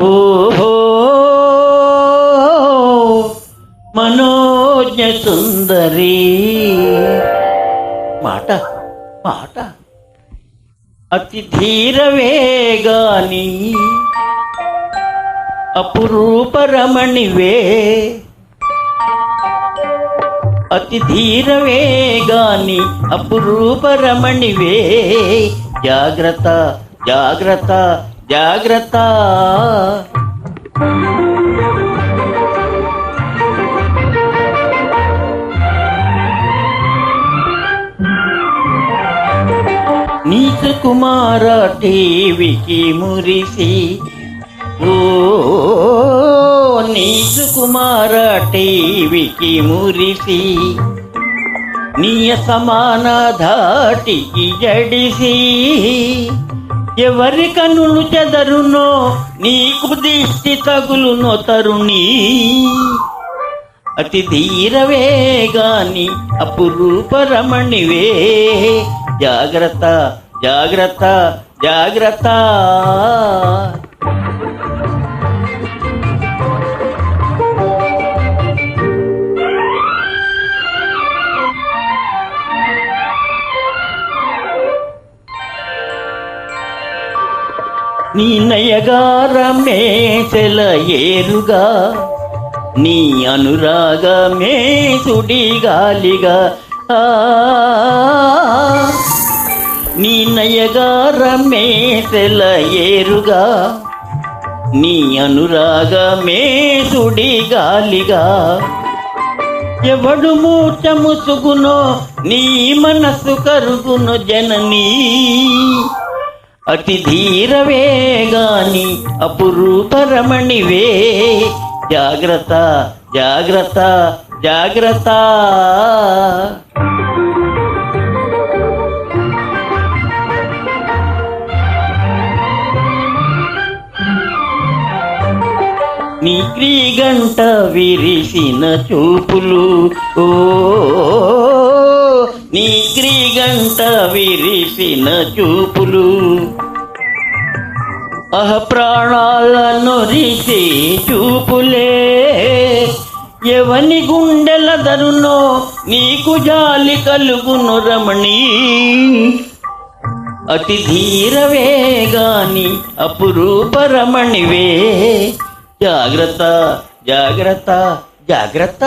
ఓహో మనోజ్ఞ సుందరి మాట మాట అతి ధీర వేగాని అపురూప రమణివే అతి ధీర వేగాని అపురూప రమణివే జాగ్రత్త జాగ్రత్త జాగ్రత్త నీచ కుమార టీవికి మురిసి ఓ నీచ కుమార టీవికి మురిసి నీయ సమాన ధాటికి జడిసి ఎవరి కనులు చెదరునో నీకు దిష్టి తగులునో తరుణి అతి ధీర వేగాని అపురూప రమణివే జాగ్రత్త జాగ్రత్త జాగ్రత్త నీ నయగారమే సెలయేరుగా నీ అనురాగమే సుడిగాలిగా నీ నయగారమే సెలయేరుగా నీ అనురాగమే సుడిగాలిగా ఎవడు మూర్ఛ ముసుగునో నీ మనసు కరుగును జననీ అతి ధీర వేగాని అపురూప రమణివే జాగ్రత్త జాగ్రత్త జాగ్రత్త నీ క్రీగంట విరిసిన చూపులు ఓ నీ క్రీగంట విరిసిన చూపులు ప్రాణాలను రిసే చూపులే ఎవని గుండెల దరునో నీకు జాలి కలుగును రమణి అతి ధీర వేగాని అపురూప రమణివే జాగ్రత్త జాగ్రత్త జాగ్రత్త